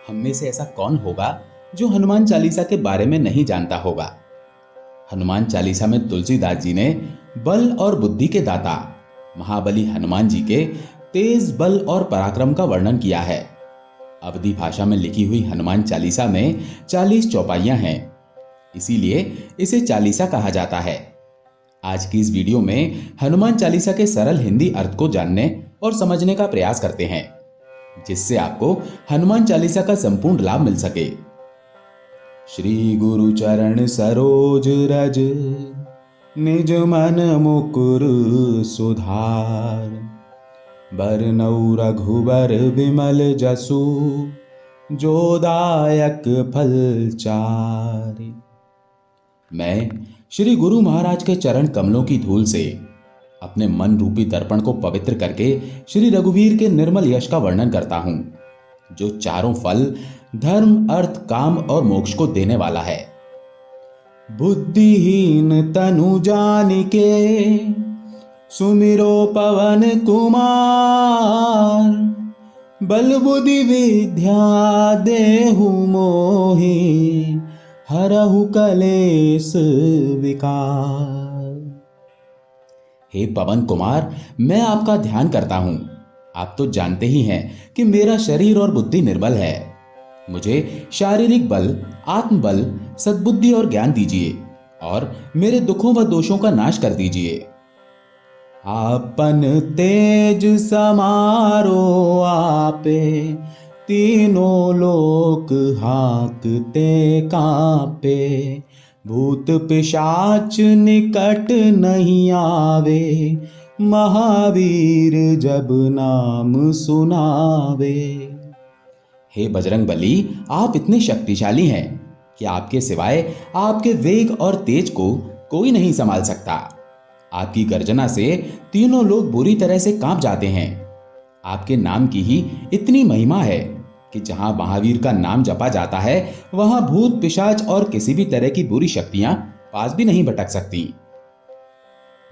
हम में से ऐसा कौन होगा जो हनुमान चालीसा के बारे में नहीं जानता होगा। हनुमान चालीसा में तुलसीदास जी ने बल और बुद्धि के दाता महाबली हनुमान जी के तेज बल और पराक्रम का वर्णन किया है। अवधी भाषा में लिखी हुई हनुमान चालीसा में 40 चौपाइयां हैं, इसीलिए इसे चालीसा कहा जाता है। आज की इस वीडियो में हनुमान चालीसा के सरल हिंदी अर्थ को जानने और समझने का प्रयास करते हैं, जिससे आपको हनुमान चालीसा का संपूर्ण लाभ मिल सके। श्री गुरु चरण सरोज रज, निज मन मुकुर सुधार, बरनउँ रघुबर विमल जसु, जो दायक फल चारि। मैं श्री गुरु महाराज के चरण कमलों की धूल से अपने मन रूपी दर्पण को पवित्र करके श्री रघुवीर के निर्मल यश का वर्णन करता हूं, जो चारों फल धर्म, अर्थ, काम और मोक्ष को देने वाला है। बुद्धिहीन तनु जानिके, सुमिरो पवन कुमार, बल बुद्धि विद्या देहु मोहि, हरहु कलेश विकार। हे पवन कुमार, मैं आपका ध्यान करता हूं। आप तो जानते ही हैं कि मेरा शरीर और बुद्धि निर्बल है। मुझे शारीरिक बल, आत्मबल, सद्बुद्धि और ज्ञान दीजिए और मेरे दुखों व दोषों का नाश कर दीजिए। आपन तेज समारो आपे, तीनों लोक हांकते कांपे, भूत पिशाच निकट नहीं आवे, महावीर जब नाम सुनावे। हे बजरंगबली, आप इतने शक्तिशाली हैं कि आपके सिवाय आपके वेग और तेज को कोई नहीं संभाल सकता। आपकी गर्जना से तीनों लोग बुरी तरह से कांप जाते हैं। आपके नाम की ही इतनी महिमा है कि जहां महावीर का नाम जपा जाता है, वहां भूत पिशाच और किसी भी तरह की बुरी शक्तियां पास भी नहीं भटक सकती।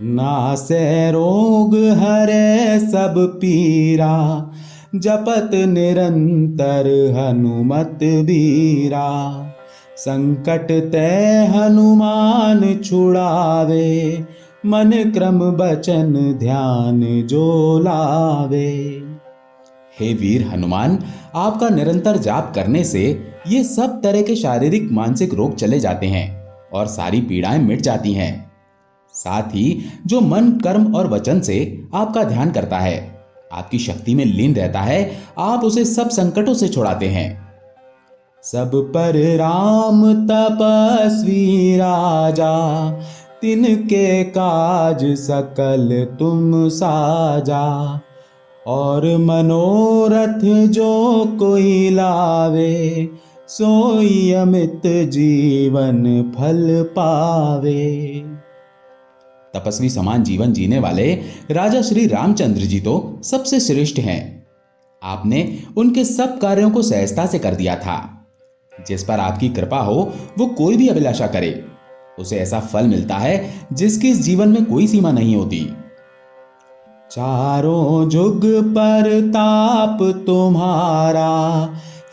नासै रोग हरै सब पीरा, जपत निरंतर हनुमत बीरा, संकट ते हनुमान छुड़ावे, मन क्रम बचन ध्यान जो लावे। हे वीर हनुमान, आपका निरंतर जाप करने से ये सब तरह के शारीरिक मानसिक रोग चले जाते हैं और सारी पीड़ाएं मिट जाती हैं। साथ ही जो मन कर्म और वचन से आपका ध्यान करता है, आपकी शक्ति में लीन रहता है, आप उसे सब संकटों से छुड़ाते हैं। सब पर राम तपस्वी राजा, तिनके काज सकल तुम साजा, और मनोरथ जो कोई लावे, सोई अमित जीवन फल पावे। तपस्वी समान जीवन जीने वाले राजा श्री रामचंद्र जी तो सबसे श्रेष्ठ हैं। आपने उनके सब कार्यों को सहजता से कर दिया था। जिस पर आपकी कृपा हो, वो कोई भी अभिलाषा करे, उसे ऐसा फल मिलता है जिसकी इस जीवन में कोई सीमा नहीं होती। चारों जुग पर ताप तुम्हारा,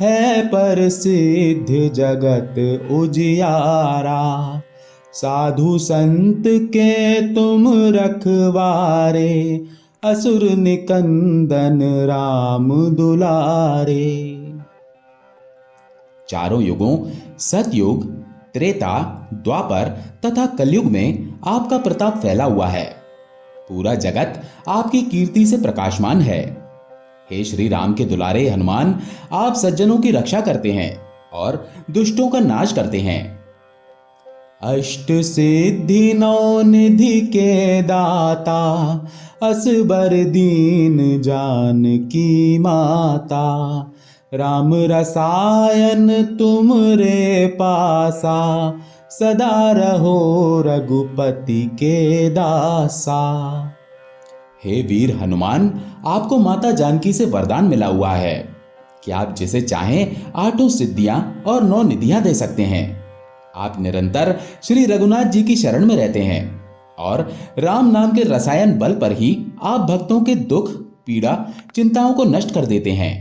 है प्रसिद्ध जगत उजियारा, साधु संत के तुम रखवारे, असुर निकंदन राम दुलारे। चारों युगों सतयुग, त्रेता, द्वापर तथा कलयुग में आपका प्रताप फैला हुआ है। पूरा जगत आपकी कीर्ति से प्रकाशमान है। हे श्री राम के दुलारे हनुमान, आप सज्जनों की रक्षा करते हैं और दुष्टों का नाश करते हैं। अष्ट सिद्धि नौ निधि के दाता, असबर दीन जानकी माता, राम रसायन तुम रे पासा, सदा रहो रघुपति के दासा। हे वीर हनुमान, आपको माता जानकी से वरदान मिला हुआ है कि आप जिसे चाहें 8 सिद्धियां और 9 निधियां दे सकते हैं। आप निरंतर श्री रघुनाथ जी की शरण में रहते हैं और राम नाम के रसायन बल पर ही आप भक्तों के दुख, पीड़ा, चिंताओं को नष्ट कर देते हैं।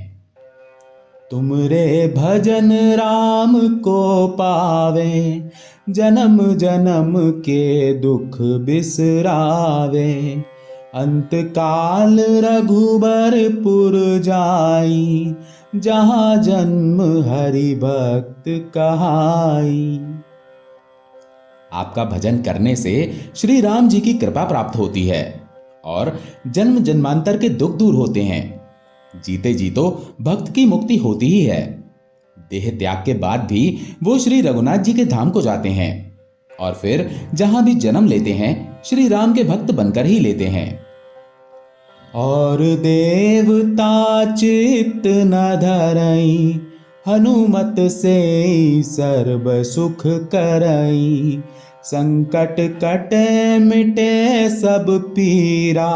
तुमरे भजन राम को पावे, जन्म जन्म के दुख बिसरावे। अंत काल रघुबरपुर जाई, जहाँ जन्म हरि भक्त कहाई। आपका भजन करने से श्री राम जी की कृपा प्राप्त होती है और जन्म जन्मांतर के दुख दूर होते हैं। जीते जी तो भक्त की मुक्ति होती ही है। देह त्याग के बाद भी वो श्री रघुनाथ जी के धाम को जाते हैं और फिर जहां भी जन्म लेते हैं श्री राम के भक्त बनकर ही लेते हैं। और देवता चित्त न धरई, हनुमत से सर्व सुख करई। संकट कटे मिटे सब पीरा,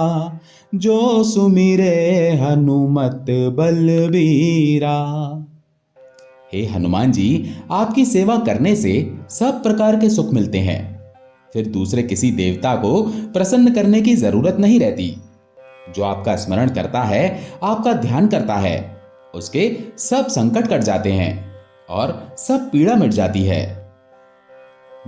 जो सुमिरे हनुमत बलबीरा। हे हनुमान जी, आपकी सेवा करने से सब प्रकार के सुख मिलते हैं। फिर दूसरे किसी देवता को प्रसन्न करने की जरूरत नहीं रहती। जो आपका स्मरण करता है, आपका ध्यान करता है, उसके सब संकट कट जाते हैं और सब पीड़ा मिट जाती है।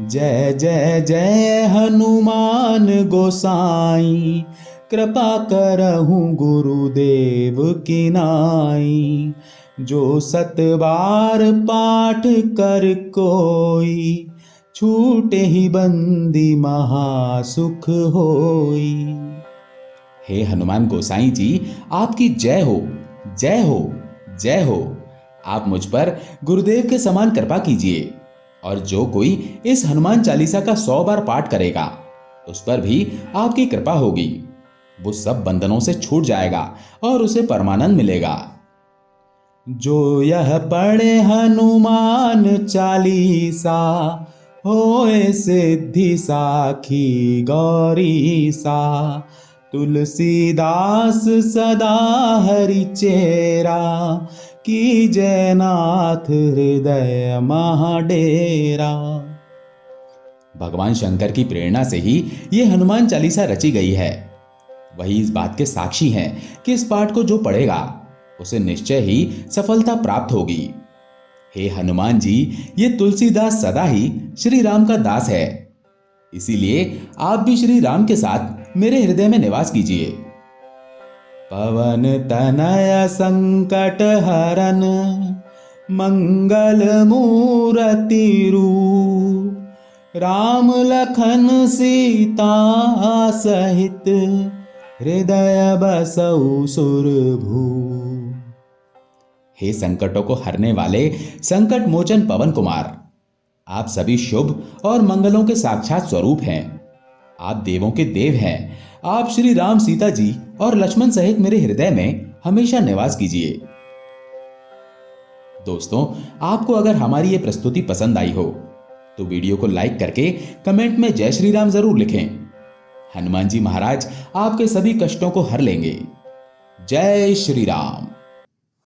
जय जय जय हनुमान गोसाई, कृपा करहु गुरुदेव की नाई। जो सत बार पाठ कर कोई, छूटे ही बंदी महासुख होई। हे हनुमान गोसाई जी, आपकी जय हो, जय हो, जय हो। आप मुझ पर गुरुदेव के समान कृपा कीजिए और जो कोई इस हनुमान चालीसा का 100 बार पाठ करेगा उस पर भी आपकी कृपा होगी। वो सब बंधनों से छूट जाएगा और उसे परमानंद मिलेगा। जो यह पढ़े हनुमान चालीसा, होए सिद्धि साखी गौरीसा। तुलसीदास सदा हरि चेरा, की जयनाथ हृदय महाडेरा। भगवान शंकर की प्रेरणा से ही ये हनुमान चालीसा रची गई है। वही इस बात के साक्षी हैं कि इस पाठ को जो पढ़ेगा उसे निश्चय ही सफलता प्राप्त होगी। हे हनुमान जी, ये तुलसीदास सदा ही श्री राम का दास है, इसीलिए आप भी श्री राम के साथ मेरे हृदय में निवास कीजिए। पवन तनय संकट हरन, मंगल मूरति रूप। राम लखन सीता सहित, हृदय बसउ सुरभूप। हे संकटों को हरने वाले संकट मोचन पवन कुमार, आप सभी शुभ और मंगलों के साक्षात स्वरूप हैं। आप देवों के देव हैं। आप श्री राम, सीता जी और लक्ष्मण सहित मेरे हृदय में हमेशा निवास कीजिए। दोस्तों, आपको अगर हमारी ये प्रस्तुति पसंद आई हो तो वीडियो को लाइक करके कमेंट में जय श्री राम जरूर लिखें। हनुमान जी महाराज आपके सभी कष्टों को हर लेंगे। जय श्री राम।